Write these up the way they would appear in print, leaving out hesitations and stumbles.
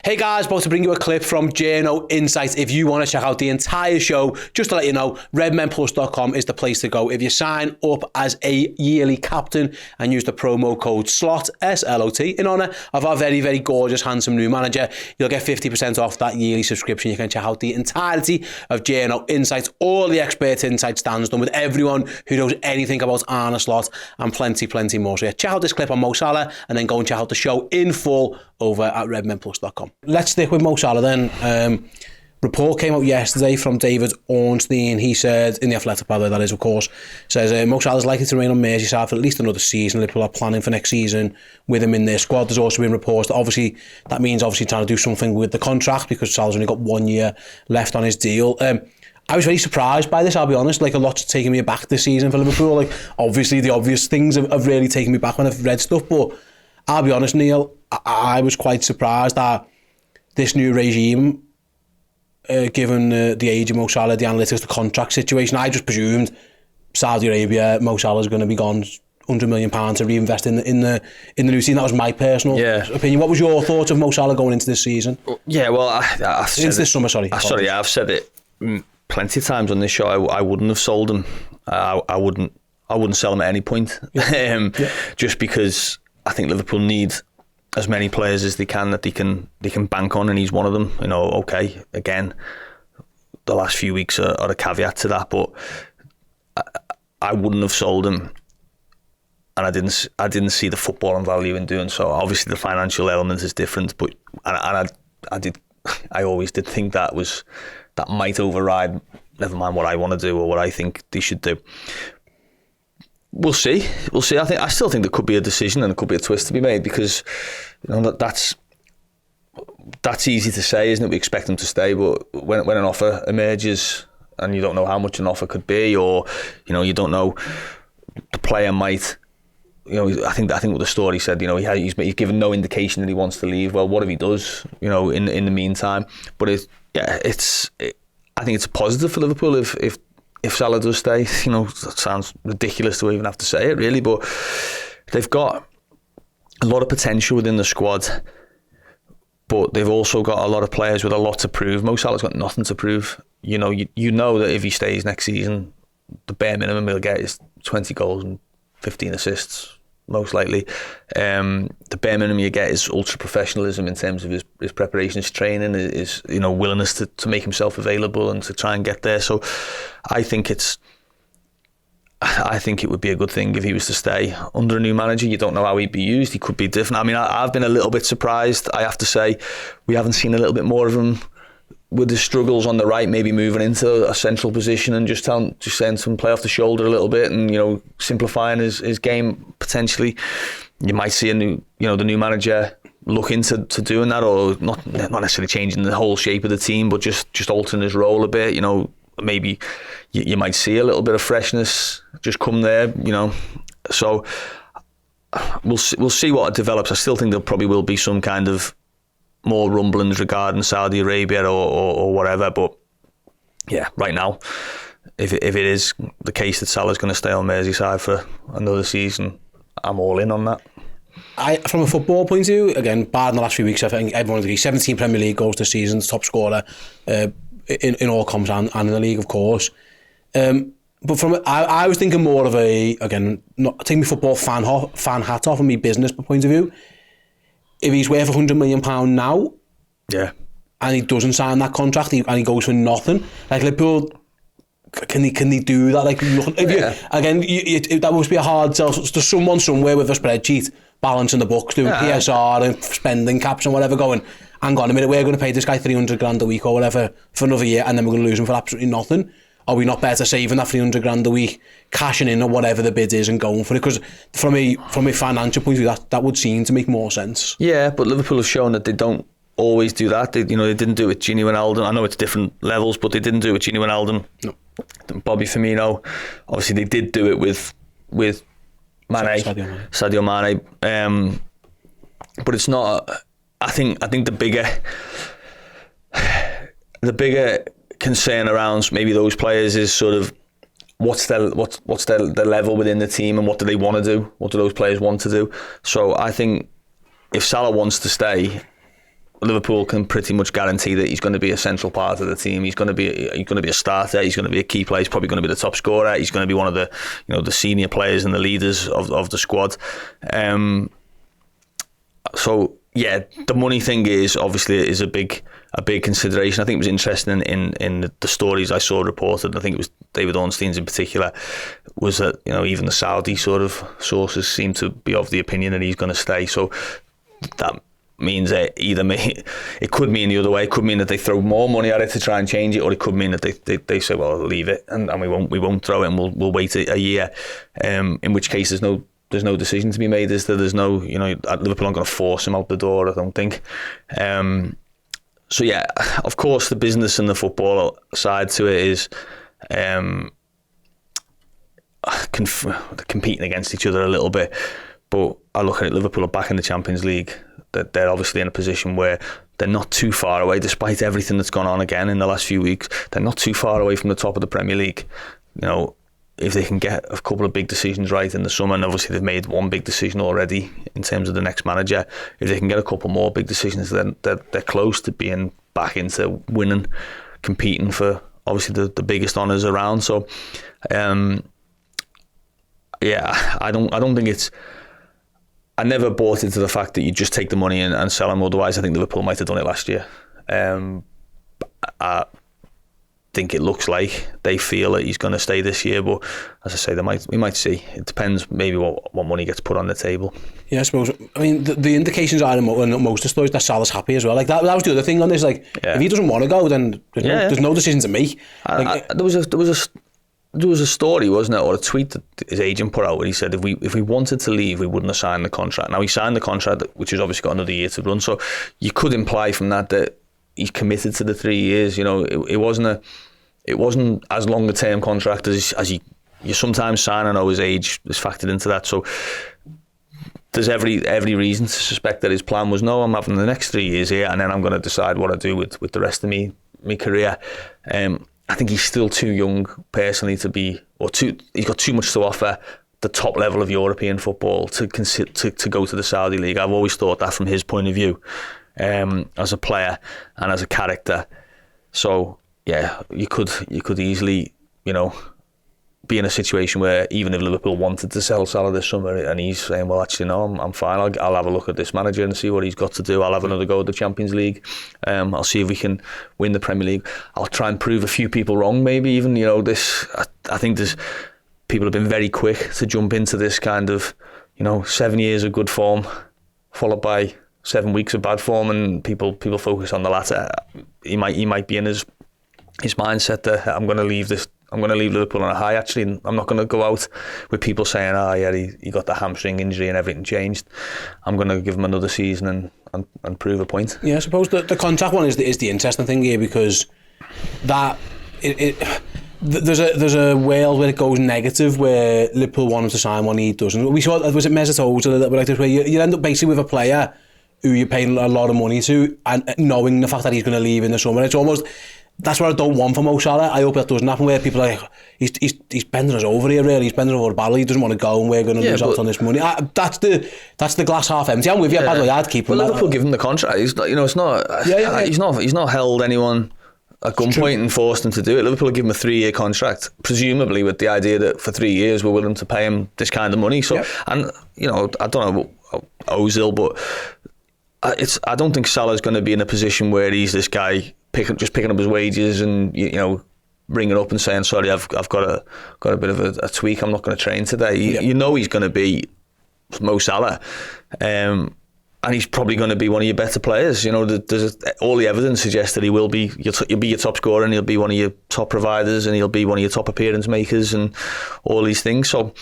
Hey guys, about to bring you a clip from Journo Insight. If you want to check out the entire show, just to let you know, redmenplus.com is the place to go. If you sign up as a yearly captain and use the promo code SLOT, S-L-O-T, in honour of our very, very gorgeous, handsome new manager, you'll get 50% off that yearly subscription. You can check out the entirety of Journo Insight, all the expert insight stands done with everyone who knows anything about Arne Slot, and plenty more. So yeah, check out this clip on Mo Salah and then go and check out the show in full over at redmenplus.com. Let's stick with Mo Salah then. Report came out yesterday from David Ornstein. He said, in the Athletic, by the way, that is, of course, says Mo Salah is likely to remain on Merseyside for at least another season. Liverpool are planning for next season with him in their squad. There's also been reports that that means trying to do something with the contract, because Salah's only got 1 year left on his deal. I was very surprised by this, I'll be honest. Like, a lot's taken me aback this season for Liverpool. Like, obviously, the obvious things have really taken me back when I've read stuff, but I'll be honest, Neil, I was quite surprised that this new regime, given the age of Mo Salah, the analytics, the contract situation, I just presumed Saudi Arabia, Mo Salah is going to be gone £100 million to reinvest in the new season. That was my personal opinion. What was your thoughts of Mo Salah going into this season? Yeah, well, I've said this summer, sorry. I've said it plenty of times on this show. I wouldn't have sold him. I wouldn't sell him at any point. Just because I think Liverpool need as many players as they can that they can bank on, and he's one of them. You know, okay, again, the last few weeks are a caveat to that, but I wouldn't have sold him, and I didn't see the footballing value in doing so. Obviously, the financial element is different, but I always did think that might override, never mind what I want to do or what I think they should do. We'll see. I still think there could be a decision and there could be a twist to be made, because that's easy to say, isn't it? We expect them to stay, but when an offer emerges and you don't know how much an offer could be, or you don't know, the player might. I think what the story said. He's given no indication that he wants to leave. Well, what if he does? In the meantime, but I think it's a positive for Liverpool if Salah does stay. It sounds ridiculous to even have to say it, really, but they've got a lot of potential within the squad, but they've also got a lot of players with a lot to prove. Mo Salah's got nothing to prove. You know that if he stays next season, the bare minimum he'll get is 20 goals and 15 assists, most likely. The bare minimum you get is ultra professionalism in terms of his preparation, his training, his willingness to make himself available and to try and get there. So I think it would be a good thing if he was to stay under a new manager. You don't know how he'd be used. He could be different. I mean, I've been a little bit surprised, I have to say. We haven't seen a little bit more of him with his struggles on the right, maybe moving into a central position and just saying some play off the shoulder a little bit, and simplifying his game potentially. You might see the new manager look into doing that, or not necessarily changing the whole shape of the team, but just altering his role a bit. Maybe you might see a little bit of freshness just come there. So we'll see what it develops. I still think there probably will be some kind of more rumblings regarding Saudi Arabia or whatever, but yeah, right now, if it is the case that Salah's going to stay on Merseyside for another season, I'm all in on that. From a football point of view, again, bad in the last few weeks, I think everyone agrees, 17 Premier League goals this season, top scorer in all comps and in the league, of course. But I was thinking more of not taking my football fan hat off and my business point of view. If he's worth £100 million now, and he doesn't sign that contract, and he goes for nothing, like Liverpool, can they do that? Like, that must be a hard sell. There's someone somewhere with a spreadsheet balancing the books, doing PSR and spending caps and whatever, going, hang on a minute, we're going to pay this guy 300 grand a week or whatever for another year, and then we're going to lose him for absolutely nothing. Are we not better saving that 300 grand a week, cashing in or whatever the bid is and going for it? Because from a financial point of view, that would seem to make more sense. Yeah, but Liverpool have shown that they don't always do that. They didn't do it with Gini Wijnaldum. I know it's different levels, but they didn't do it with Gini Wijnaldum. No. Bobby Firmino. Obviously, they did do it with Mane, Sadio Mane. But it's not. I think the bigger concern around maybe those players is sort of what's their level within the team, and what do they want to do? What do those players want to do? So I think if Salah wants to stay, Liverpool can pretty much guarantee that he's going to be a central part of the team. He's going to be a starter. He's going to be a key player. He's probably going to be the top scorer. He's going to be one of the the senior players and the leaders of the squad. So yeah, the money thing is obviously a big consideration. I think it was interesting in the stories I saw reported. I think it was David Ornstein's in particular, was that even the Saudi sort of sources seem to be of the opinion that he's going to stay. So that means that it could mean the other way. It could mean that they throw more money at it to try and change it, or it could mean that they say, well, leave it and we won't throw it and we'll wait a year. In which case there's no decision to be made. There's no Liverpool aren't going to force him out the door, I don't think. So yeah, of course the business and the football side to it is competing against each other a little bit. But I look at it, Liverpool are back in the Champions League. That they're obviously in a position where they're not too far away, despite everything that's gone on again in the last few weeks. They're not too far away from the top of the Premier League. If they can get a couple of big decisions right in the summer, and obviously they've made one big decision already in terms of the next manager. If they can get a couple more big decisions, then they're close to being back into winning, competing for obviously the biggest honours around. So, yeah, I don't think it's. I never bought into the fact that you just take the money and sell him. Otherwise, I think Liverpool might have done it last year. I think it looks like they feel that he's going to stay this year, but as I say, we might see. It depends maybe what money gets put on the table. Yeah, I suppose. I mean, the indications are in most of the stories that Salah's happy as well. Like that was the other thing on this. Like, if he doesn't want to go, then there's no decision to make. There was a story, wasn't it, or a tweet that his agent put out where he said if we wanted to leave, we wouldn't have signed the contract. Now he signed the contract, which has obviously got another year to run. So you could imply from that he's committed to the 3 years. It wasn't as long a term contract as you sometimes sign. I know his age is factored into that. So there's every reason to suspect that his plan was, no, I'm having the next 3 years here, and then I'm going to decide what I do with the rest of my career. I think he's still too young personally to be, he's got too much to offer the top level of European football to go to the Saudi League. I've always thought that from his point of view, as a player and as a character. So yeah, you could easily, be in a situation where even if Liverpool wanted to sell Salah this summer and he's saying, well, actually, no, I'm fine. I'll have a look at this manager and see what he's got to do. I'll have another go at the Champions League. I'll see if we can win the Premier League. I'll try and prove a few people wrong, maybe even, I think people have been very quick to jump into this kind of, 7 years of good form followed by 7 weeks of bad form, and people focus on the latter. He might be in his mindset that I'm going to leave Liverpool on a high. Actually, I'm not going to go out with people saying, he got the hamstring injury and everything changed. I'm going to give him another season and prove a point. Yeah, I suppose the contract one is the interesting thing here, because there's a world where it goes negative, where Liverpool want him to sign one, he doesn't. We saw, was it Mesut Ozil a little bit like this, where you end up basically with a player who you're paying a lot of money to, and knowing the fact that he's going to leave in the summer. It's almost, that's what I don't want for Mo Salah. I hope that doesn't happen, where people are like, he's bending us over here, really. He's bending over a barrel. He doesn't want to go, and we're going to lose out on this money. That's the glass half empty. I'm with you. By the way, I'd keep him. Well, Liverpool give him the contract. He's not, it's not. He's not held anyone at gunpoint and forced him to do it. Liverpool give him a 3-year contract, presumably with the idea that for 3 years we're willing to pay him this kind of money. So, and I don't know about Ozil, but I don't think Salah's going to be in a position where he's this guy picking up his wages and ringing up and saying, sorry, I've got a bit of a tweak, I'm not going to train today. He's going to be Mo Salah, and he's probably going to be one of your better players. There's all the evidence suggests that he will be. He'll be your top scorer, and he'll be one of your top providers, and he'll be one of your top appearance makers, and all these things. So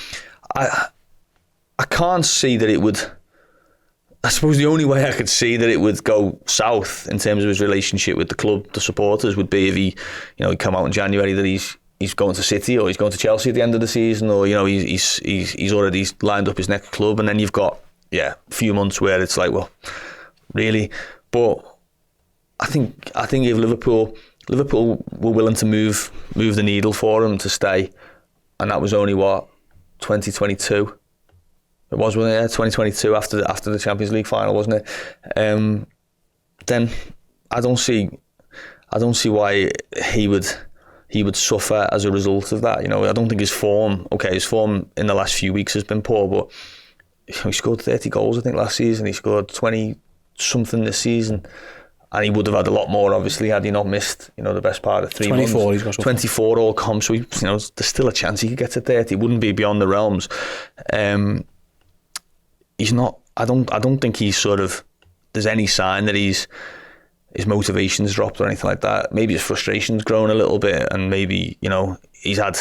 I can't see that it would. I suppose the only way I could see that it would go south in terms of his relationship with the club, the supporters, would be if he come out in January that he's going to City, or he's going to Chelsea at the end of the season, or he's already lined up his next club, and then you've got a few months where it's like, well, really. But I think if Liverpool were willing to move the needle for him to stay, and that was only 2022. It was, 2022 after the Champions League final, wasn't it? then I don't see why he would suffer as a result of that. I don't think his form in the last few weeks has been poor, but he scored 30 goals I think last season. He scored 20 something this season, and he would have had a lot more obviously had he not missed the best part of 3 months. 24 he's got 24 all comps, so there's still a chance he could get to 30. It wouldn't be beyond the realms. He's not, I don't think he's there's any sign that his motivation's dropped or anything like that. Maybe his frustration's grown a little bit, and maybe he's had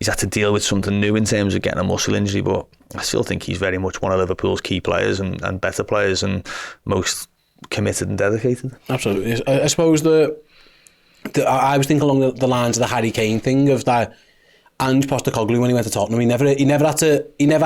to deal with something new in terms of getting a muscle injury, but I still think he's very much one of Liverpool's key players and better players and most committed and dedicated. Absolutely. I suppose I was thinking along the lines of the Harry Kane thing, of that Ange Postecoglou, when he went to Tottenham, he never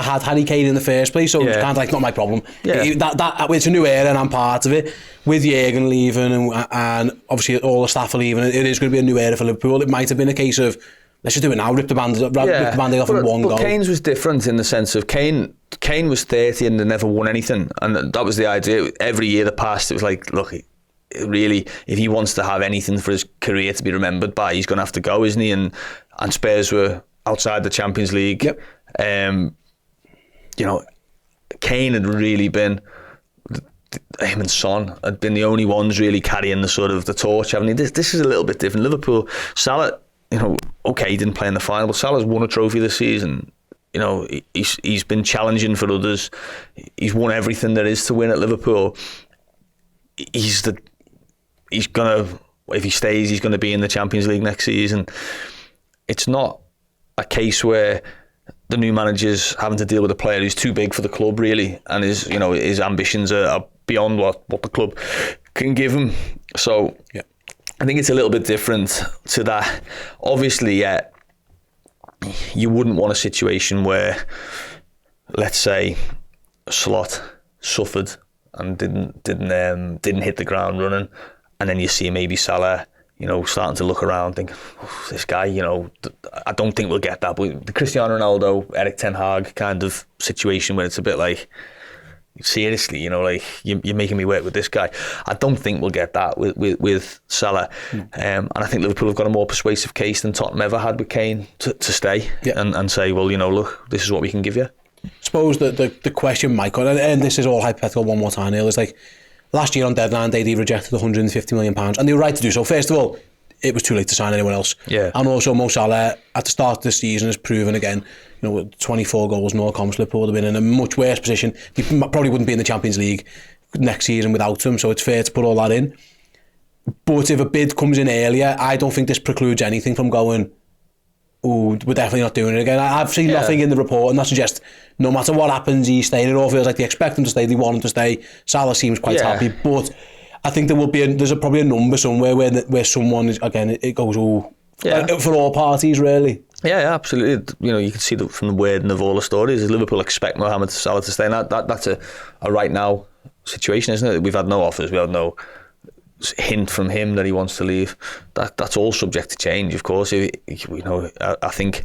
had Harry Kane in the first place, so it's kind of like not my problem. Yeah. It's a new era and I'm part of it. With Jurgen leaving and obviously all the staff are leaving, it is going to be a new era for Liverpool. It might have been a case of, let's just do it now, rip the band-aid off in one goal. But Kane's was different in the sense of Kane was 30 and had never won anything, and that was the idea. Every year that passed, it was like, look, really, if he wants to have anything for his career to be remembered by, he's going to have to go, isn't he? And Spurs were outside the Champions League. Yep. Kane had really been, him and Son had been the only ones really carrying the torch, haven't he? This is a little bit different. Liverpool, Salah, he didn't play in the final, but Salah's won a trophy this season. He's been challenging for others. He's won everything there is to win at Liverpool. He's gonna, if he stays, he's gonna be in the Champions League next season. It's not a case where the new manager's having to deal with a player who's too big for the club, really, and his ambitions are beyond what the club can give him. So yeah, I think it's a little bit different to that. Obviously, you wouldn't want a situation where, let's say, Slot suffered and didn't hit the ground running, and then you see maybe Salah, starting to look around, think, this guy, I don't think we'll get that. But the Cristiano Ronaldo, Eric Ten Hag kind of situation where it's a bit like, seriously, you're making me work with this guy. I don't think we'll get that with Salah. And I think Liverpool have got a more persuasive case than Tottenham ever had with Kane to stay and say, well, look, this is what we can give you. I suppose the question, Michael, and this is all hypothetical one more time, Neil, is like, last year on deadline day, they rejected £150 million, and they were right to do so. First of all, it was too late to sign anyone else. Yeah. And also, Mo Salah, at the start of the season, has proven again, with 24 goals, no comps, Liverpool would have been in a much worse position. They probably wouldn't be in the Champions League next season without him, so it's fair to put all that in. But if a bid comes in earlier, I don't think this precludes anything from going, we're definitely not doing it again. I've seen nothing in the report, and that suggests no matter what happens, he's staying. It all feels like they expect him to stay, they want him to stay. Salah seems quite happy, but I think there will be there's probably a number somewhere where someone is, again, it goes, for all parties, really. Yeah, absolutely. You can see that from the wording of all the stories. Liverpool expect Mohamed Salah to stay, and that's a right now situation, isn't it? We've had no offers, we had no hint from him that he wants to leave. That's all subject to change, of course. I think,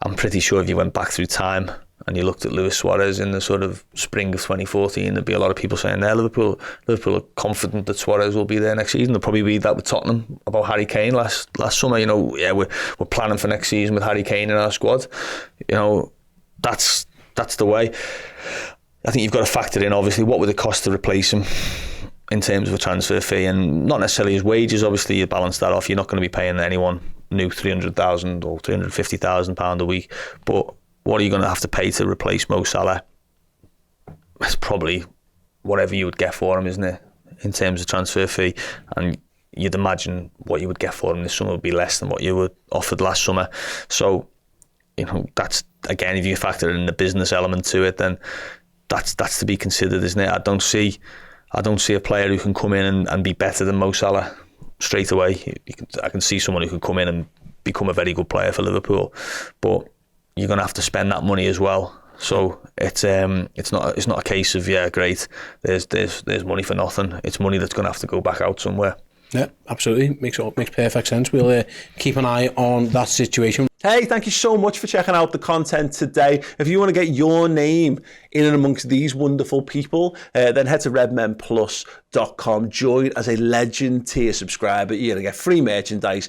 I'm pretty sure if you went back through time and you looked at Luis Suarez in the spring of 2014, there'd be a lot of people saying Liverpool are confident that Suarez will be there next season. They'll probably read that with Tottenham about Harry Kane last summer. We're planning for next season with Harry Kane in our squad. That's the way. I think you've got to factor in, obviously, what would it cost to replace him in terms of a transfer fee, and not necessarily his wages. Obviously, you balance that off. You're not going to be paying anyone new £300,000 or £350,000 a week, but what are you going to have to pay to replace Mo Salah? It's probably whatever you would get for him, isn't it, in terms of transfer fee? And you'd imagine what you would get for him this summer would be less than what you were offered last summer. So, that's, again, if you factor in the business element to it, then that's to be considered, isn't it? I don't see a player who can come in and be better than Mo Salah straight away. I can see someone who can come in and become a very good player for Liverpool, but you're going to have to spend that money as well. So it's not a case of great, there's money for nothing. It's money that's going to have to go back out somewhere. Yeah, absolutely. Makes perfect sense. We'll keep an eye on that situation. Hey, thank you so much for checking out the content today. If you want to get your name in and amongst these wonderful people, then head to redmenplus.com. Join as a legend tier subscriber. You're going to get free merchandise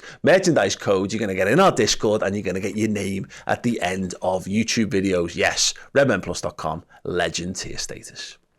codes. You're going to get in our Discord, and you're going to get your name at the end of YouTube videos. Yes, redmenplus.com, legend tier status.